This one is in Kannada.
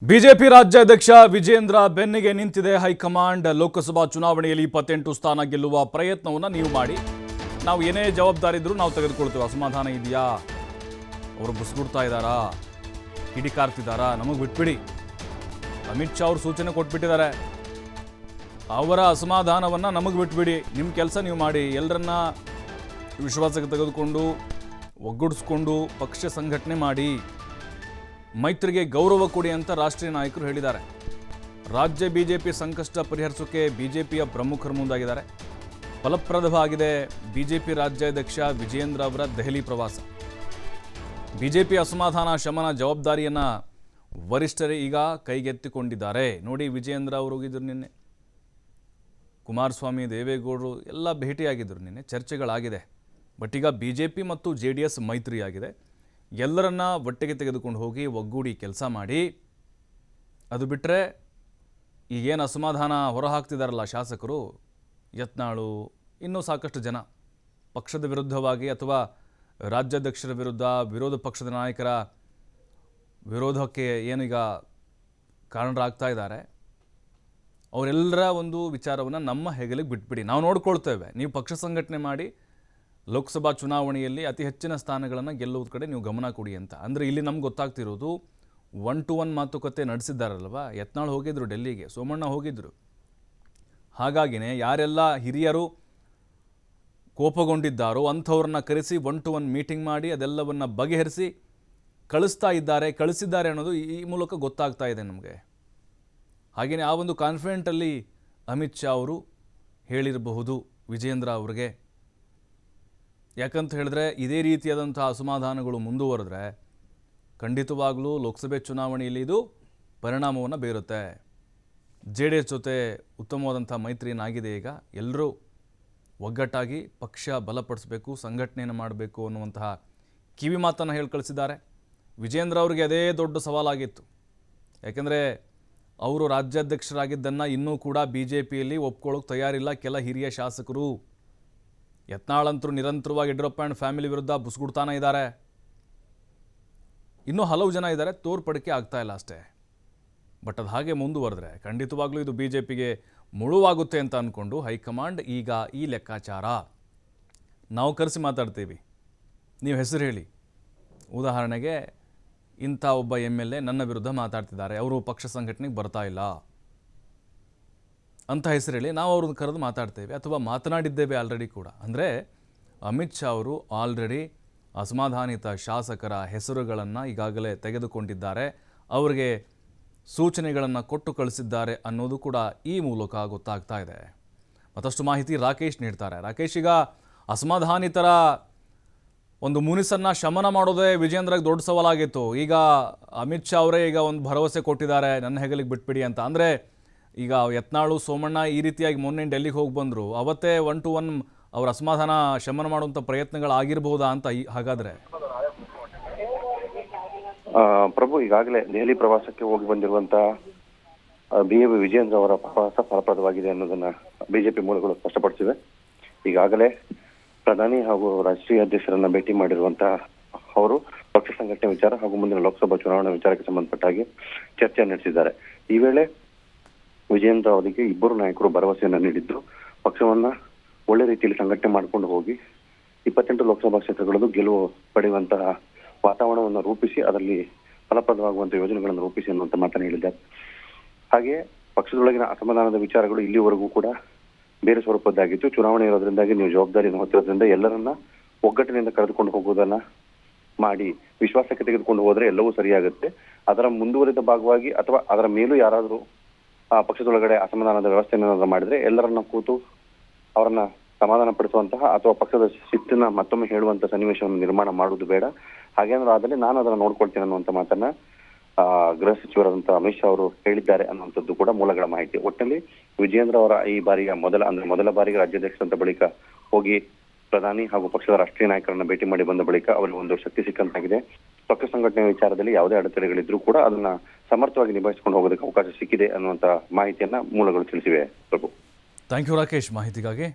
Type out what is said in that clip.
ಬಿಜೆಪಿ ರಾಜ್ಯಾಧ್ಯಕ್ಷ ವಿಜೇಂದ್ರ ಬೆನ್ನಿಗೆ ನಿಂತಿದೆ ಹೈಕಮಾಂಡ್. ಲೋಕಸಭಾ ಚುನಾವಣೆಯಲ್ಲಿ 28 ಸ್ಥಾನ ಗೆಲ್ಲುವ ಪ್ರಯತ್ನವನ್ನು ನೀವು ಮಾಡಿ, ನಾವು ಏನೇ ಜವಾಬ್ದಾರಿ ಇದ್ರೂ ನಾವು ತೆಗೆದುಕೊಳ್ತೇವೆ. ಅಸಮಾಧಾನ ಇದೆಯಾ, ಅವರು ಬುಸ್ಗುಡ್ತಾ ಇದ್ದಾರಾ, ಕಿಡಿಕಾರ್ತಿದ್ದಾರಾ, ನಮಗೆ ಬಿಟ್ಬಿಡಿ. ಅಮಿತ್ ಶಾ ಅವರು ಸೂಚನೆ ಕೊಟ್ಬಿಟ್ಟಿದ್ದಾರೆ, ಅವರ ಅಸಮಾಧಾನವನ್ನು ನಮಗೆ ಬಿಟ್ಬಿಡಿ, ನಿಮ್ಮ ಕೆಲಸ ನೀವು ಮಾಡಿ, ಎಲ್ಲರನ್ನ ವಿಶ್ವಾಸಕ್ಕೆ ತೆಗೆದುಕೊಂಡು ಒಗ್ಗೂಡಿಸ್ಕೊಂಡು ಪಕ್ಷ ಸಂಘಟನೆ ಮಾಡಿ, ಮೈತ್ರಿಗೆ ಗೌರವ ಕೊಡಿ ಅಂತ ರಾಷ್ಟ್ರೀಯ ನಾಯಕರು ಹೇಳಿದ್ದಾರೆ. ರಾಜ್ಯ ಬಿಜೆಪಿ ಸಂಕಷ್ಟ ಪರಿಹರಿಸೋಕೆ ಬಿಜೆಪಿಯ ಪ್ರಮುಖರು ಮುಂದಾಗಿದ್ದಾರೆ. ಫಲಪ್ರದವಾಗಿದೆ ಬಿಜೆಪಿ ರಾಜ್ಯಾಧ್ಯಕ್ಷ ವಿಜೇಂದ್ರ ಅವರ ದೆಹಲಿ ಪ್ರವಾಸ. ಬಿಜೆಪಿ ಅಸಮಾಧಾನ ಶಮನ ಜವಾಬ್ದಾರಿಯನ್ನು ವರಿಷ್ಠರೇ ಈಗ ಕೈಗೆತ್ತಿಕೊಂಡಿದ್ದಾರೆ. ನೋಡಿ, ವಿಜೇಂದ್ರ ಅವರು ಹೋಗಿದ್ರು ನಿನ್ನೆ, ಕುಮಾರಸ್ವಾಮಿ, ದೇವೇಗೌಡರು ಎಲ್ಲ ಭೇಟಿಯಾಗಿದ್ದರು ನಿನ್ನೆ, ಚರ್ಚೆಗಳಾಗಿದೆ. ಬಟ್ ಈಗ ಬಿಜೆಪಿ ಮತ್ತು JDS ಮೈತ್ರಿಯಾಗಿದೆ. ಎಲ್ಲರನ್ನ ಒಟ್ಟಿಗೆ ತೆಗೆದುಕೊಂಡು ಹೋಗಿ ಒಗ್ಗೂಡಿ ಕೆಲಸ ಮಾಡಿ, ಅದು ಬಿಟ್ಟರೆ ಈಗೇನು ಅಸಮಾಧಾನ ಹೊರಹಾಕ್ತಿದ್ದಾರಲ್ಲ ಶಾಸಕರು, ಯತ್ನಾಳು, ಇನ್ನೂ ಸಾಕಷ್ಟು ಜನ ಪಕ್ಷದ ವಿರುದ್ಧವಾಗಿ ಅಥವಾ ರಾಜ್ಯಾಧ್ಯಕ್ಷರ ವಿರುದ್ಧ, ವಿರೋಧ ಪಕ್ಷದ ನಾಯಕರ ವಿರೋಧಕ್ಕೆ ಏನೀಗ ಕಾರಣರಾಗ್ತಾ ಇದ್ದಾರೆ, ಅವರೆಲ್ಲರ ಒಂದು ವಿಚಾರವನ್ನು ನಮ್ಮ ಹೆಗಲಿಗೆ ಬಿಟ್ಬಿಡಿ, ನಾವು ನೋಡ್ಕೊಳ್ತೇವೆ, ನೀವು ಪಕ್ಷ ಸಂಘಟನೆ ಮಾಡಿ ಲೋಕಸಭಾ ಚುನಾವಣೆಯಲ್ಲಿ ಅತಿ ಹೆಚ್ಚಿನ ಸ್ಥಾನಗಳನ್ನು ಗೆಲ್ಲುವುದ ಕಡೆ ನೀವು ಗಮನ ಕೊಡಿ ಅಂತ. ಅಂದರೆ ಇಲ್ಲಿ ನಮ್ಗೆ ಗೊತ್ತಾಗ್ತಿರೋದು 1-to-1 ಮಾತುಕತೆ ನಡೆಸಿದ್ದಾರಲ್ವ. ಯತ್ನಾಳ್ ಹೋಗಿದ್ರು ಡೆಲ್ಲಿಗೆ, ಸೋಮಣ್ಣ ಹೋಗಿದ್ರು. ಹಾಗಾಗಿನೇ ಯಾರೆಲ್ಲ ಹಿರಿಯರು ಕೋಪಗೊಂಡಿದ್ದಾರೋ ಅಂಥವ್ರನ್ನ ಕರೆಸಿ 1-to-1 ಮೀಟಿಂಗ್ ಮಾಡಿ ಅದೆಲ್ಲವನ್ನು ಬಗೆಹರಿಸಿ ಕಳಿಸಿದ್ದಾರೆ ಅನ್ನೋದು ಈ ಮೂಲಕ ಗೊತ್ತಾಗ್ತಾ ಇದೆ ನಮಗೆ. ಹಾಗೆಯೇ ಆ ಒಂದು ಕಾನ್ಫಿಡೆಂಟಲ್ಲಿ ಅಮಿತ್ ಶಾ ಅವರು ಹೇಳಿರಬಹುದು ವಿಜೇಂದ್ರ ಅವ್ರಿಗೆ. ಯಾಕಂತ ಹೇಳಿದ್ರೆ ಇದೇ ರೀತಿಯಾದಂಥ ಅಸಮಾಧಾನಗಳು ಮುಂದುವರೆದ್ರೆ ಖಂಡಿತವಾಗಲೂ ಲೋಕಸಭೆ ಚುನಾವಣೆಯಲ್ಲಿ ಇದು ಪರಿಣಾಮವನ್ನು ಬೀರುತ್ತೆ. JDS ಜೊತೆ ಉತ್ತಮವಾದಂಥ ಮೈತ್ರಿಯನ್ನಾಗಿದೆ. ಈಗ ಎಲ್ಲರೂ ಒಗ್ಗಟ್ಟಾಗಿ ಪಕ್ಷ ಬಲಪಡಿಸಬೇಕು, ಸಂಘಟನೆಯನ್ನು ಮಾಡಬೇಕು ಅನ್ನುವಂತಹ ಕಿವಿ ಮಾತನ್ನು ಹೇಳಿ ಕಳಿಸಿದ್ದಾರೆ. ವಿಜೇಂದ್ರ ಅವರಿಗೆ ಅದೇ ದೊಡ್ಡ ಸವಾಲಾಗಿತ್ತು. ಯಾಕೆಂದರೆ ಅವರು ರಾಜ್ಯಾಧ್ಯಕ್ಷರಾಗಿದ್ದನ್ನು ಇನ್ನೂ ಕೂಡ BJPಯಲ್ಲಿ ಒಪ್ಕೊಳ್ಳೋಕೆ ತಯಾರಿಲ್ಲ ಕೆಲ ಹಿರಿಯ ಶಾಸಕರು. ಯತ್ನಾಳಂತರೂ ನಿರಂತರವಾಗಿ ಯಡಿಯೂರಪ್ಪ ಆ್ಯಂಡ್ ಫ್ಯಾಮಿಲಿ ವಿರುದ್ಧ ಬುಸ್ಗುಡ್ತಾನೆ ಇದ್ದಾರೆ. ಇನ್ನೂ ಹಲವು ಜನ ಇದ್ದಾರೆ, ತೋರ್ಪಡಿಕೆ ಆಗ್ತಾ ಇಲ್ಲ ಅಷ್ಟೇ. ಬಟ್ ಅದು ಹಾಗೆ ಮುಂದುವರೆದ್ರೆ ಖಂಡಿತವಾಗ್ಲೂ ಇದು BJPಗೆ ಮುಳುವಾಗುತ್ತೆ ಅಂತ ಅಂದ್ಕೊಂಡು ಹೈಕಮಾಂಡ್ ಈಗ ಈ ಲೆಕ್ಕಾಚಾರ. ನಾವು ಕರೆಸಿ ಮಾತಾಡ್ತೀವಿ, ನೀವು ಹೆಸರು ಹೇಳಿ. ಉದಾಹರಣೆಗೆ ಇಂಥ ಒಬ್ಬ MLA ನನ್ನ ವಿರುದ್ಧ ಮಾತಾಡ್ತಿದ್ದಾರೆ, ಅವರು ಪಕ್ಷ ಸಂಘಟನೆಗೆ ಬರ್ತಾ ಇಲ್ಲ ಅಂತ ಹೆಸರು ಹೇಳಿ, ನಾವು ಅವ್ರನ್ನ ಕರೆದು ಮಾತಾಡ್ತೇವೆ ಅಥವಾ ಮಾತನಾಡಿದ್ದೇವೆ ಆಲ್ರೆಡಿ ಕೂಡ. ಅಂದರೆ ಅಮಿತ್ ಶಾ ಅವರು ಆಲ್ರೆಡಿ ಅಸಮಾಧಾನಿತ ಶಾಸಕರ ಹೆಸರುಗಳನ್ನು ಈಗಾಗಲೇ ತೆಗೆದುಕೊಂಡಿದ್ದಾರೆ, ಅವರಿಗೆ ಸೂಚನೆಗಳನ್ನು ಕೊಟ್ಟು ಕಳಿಸಿದ್ದಾರೆ ಅನ್ನೋದು ಕೂಡ ಈ ಮೂಲಕ ಗೊತ್ತಾಗ್ತಾ ಇದೆ. ಮತ್ತಷ್ಟು ಮಾಹಿತಿ ರಾಕೇಶ್ ನೀಡ್ತಾರೆ. ರಾಕೇಶ್, ಈಗ ಅಸಮಾಧಾನಿತರ ಒಂದು ಮುನಿಸನ್ನು ಶಮನ ಮಾಡೋದೇ ವಿಜೇಂದ್ರಗೆ ದೊಡ್ಡ ಸವಾಲಾಗಿತ್ತು. ಈಗ ಅಮಿತ್ ಶಾ ಅವರೇ ಈಗ ಒಂದು ಭರವಸೆ ಕೊಟ್ಟಿದ್ದಾರೆ, ನನ್ನ ಹೆಗಲಿಗೆ ಬಿಟ್ಬಿಡಿ ಅಂತ. ಅಂದರೆ ಈಗ ಯತ್ನಾಳು, ಸೋಮಣ್ಣ ಈ ರೀತಿಯಾಗಿ ಮೊನ್ನೆ ಡೆಲ್ಲಿಗೆ ಹೋಗಿ ಬಂದರು, ಅವತ್ತೇ 1-to-1 ಅವರ ಅಸಮಾಧಾನ ಶಮನ ಮಾಡುವಂಥ ಪ್ರಯತ್ನಗಳಾಗಿರ್ಬಹುದಾ ಅಂತ ಹಾಗಾದರೆ? ಪ್ರಭು, ಈಗಾಗಲೇ ದೆಹಲಿ ಪ್ರವಾಸಕ್ಕೆ ಹೋಗಿ ಬಂದಿರುವಂಥ ವಿಜೇಂದ್ರ ಅವರ ಪ್ರವಾಸ ಫಲಪ್ರದವಾಗಿದೆ ಅನ್ನೋದನ್ನ BJP ಮೂಲಗಳು ಸ್ಪಷ್ಟಪಡಿಸಿವೆ. ಈಗಾಗಲೇ ಪ್ರಧಾನಿ ಹಾಗೂ ರಾಷ್ಟ್ರೀಯ ಅಧ್ಯಕ್ಷರನ್ನ ಭೇಟಿ ಮಾಡಿರುವಂತ ಅವರು ಪಕ್ಷ ಸಂಘಟನೆ ವಿಚಾರ ಹಾಗೂ ಮುಂದಿನ ಲೋಕಸಭಾ ಚುನಾವಣಾ ವಿಚಾರಕ್ಕೆ ಸಂಬಂಧಪಟ್ಟ ಹಾಗೆ ಚರ್ಚೆ ನಡೆಸಿದ್ದಾರೆ. ಈ ವೇಳೆ ವಿಜೇಂದ್ರ ಅವರಿಗೆ ಇಬ್ಬರು ನಾಯಕರು ಭರವಸೆಯನ್ನ ನೀಡಿದ್ರು, ಪಕ್ಷವನ್ನ ಒಳ್ಳೆ ರೀತಿಯಲ್ಲಿ ಸಂಘಟನೆ ಮಾಡಿಕೊಂಡು ಹೋಗಿ 28 ಲೋಕಸಭಾ ಕ್ಷೇತ್ರಗಳಲ್ಲೂ ಗೆಲುವು ಪಡೆಯುವಂತಹ ವಾತಾವರಣವನ್ನು ರೂಪಿಸಿ ಅದರಲ್ಲಿ ಫಲಪ್ರದವಾಗುವಂತಹ ಯೋಜನೆಗಳನ್ನು ರೂಪಿಸಿ ಅನ್ನುವಂತ ಮಾತನ್ನು ಹೇಳಿದ್ದಾರೆ. ಹಾಗೆ ಪಕ್ಷದೊಳಗಿನ ಅಸಮಾಧಾನದ ವಿಚಾರಗಳು ಇಲ್ಲಿವರೆಗೂ ಕೂಡ ಬೇರೆ ಸ್ವರೂಪದ್ದಾಗಿತ್ತು. ಚುನಾವಣೆ ಇರೋದ್ರಿಂದಾಗಿ ನೀವು ಜವಾಬ್ದಾರಿಯನ್ನು ಹೊತ್ತಿರೋದ್ರಿಂದ ಎಲ್ಲರನ್ನ ಒಗ್ಗಟ್ಟಿನಿಂದ ಕರೆದುಕೊಂಡು ಹೋಗುವುದನ್ನ ಮಾಡಿ ವಿಶ್ವಾಸಕ್ಕೆ ತೆಗೆದುಕೊಂಡು ಹೋದ್ರೆ ಎಲ್ಲವೂ ಸರಿಯಾಗುತ್ತೆ. ಅದರ ಮುಂದುವರಿದ ಭಾಗವಾಗಿ ಅಥವಾ ಅದರ ಮೇಲೂ ಯಾರಾದರೂ ಪಕ್ಷದೊಳಗಡೆ ಅಸಮಾಧಾನದ ವ್ಯವಸ್ಥೆಯನ್ನು ಮಾಡಿದ್ರೆ ಎಲ್ಲರನ್ನ ಕೂತು ಅವರನ್ನ ಸಮಾಧಾನ ಪಡಿಸುವಂತಹ ಅಥವಾ ಪಕ್ಷದ ಶಿಸ್ತನ್ನ ಮತ್ತೊಮ್ಮೆ ಹೇಳುವಂತ ಸನ್ನಿವೇಶವನ್ನು ನಿರ್ಮಾಣ ಮಾಡುವುದು ಬೇಡ. ಹಾಗೇನಾದ್ರೂ ಆದಲ್ಲಿ ನಾನು ಅದನ್ನ ನೋಡ್ಕೊಳ್ತೇನೆ ಅನ್ನುವಂತ ಮಾತನ್ನ ಗೃಹ ಸಚಿವರಾದಂತಹ ಅಮಿತ್ ಶಾ ಅವರು ಹೇಳಿದ್ದಾರೆ ಅನ್ನುವಂಥದ್ದು ಕೂಡ ಮೂಲಗಳ ಮಾಹಿತಿ. ಒಟ್ಟಿನಲ್ಲಿ ವಿಜೇಂದ್ರ ಅವರ ಈ ಬಾರಿಯ ಮೊದಲ ಬಾರಿಗೆ ರಾಜ್ಯಾಧ್ಯಕ್ಷರಂತ ಬಳಿಕ ಹೋಗಿ ಪ್ರಧಾನಿ ಹಾಗೂ ಪಕ್ಷದ ರಾಷ್ಟ್ರೀಯ ನಾಯಕರನ್ನ ಭೇಟಿ ಮಾಡಿ ಬಂದ ಬಳಿಕ ಅವರಿಗೆ ಒಂದು ಶಕ್ತಿ ಸಿಕ್ಕಂತಾಗಿದೆ. ಪಕ್ಷ ಸಂಘಟನೆ ವಿಚಾರದಲ್ಲಿ ಯಾವುದೇ ಅಡೆತಡೆಗಳಿದ್ರೂ ಕೂಡ ಅದನ್ನ ಸಮರ್ಥವಾಗಿ ನಿಭಾಯಿಸಿಕೊಂಡು ಹೋಗೋದಕ್ಕೆ ಅವಕಾಶ ಸಿಕ್ಕಿದೆ ಅನ್ನುವಂತ ಮಾಹಿತಿಯನ್ನ ಮೂಲಗಳು ತಿಳಿಸಿವೆ. ಪ್ರಭು, ಥ್ಯಾಂಕ್ ಯು ರಾಕೇಶ್ ಮಾಹಿತಿಗಾಗಿ.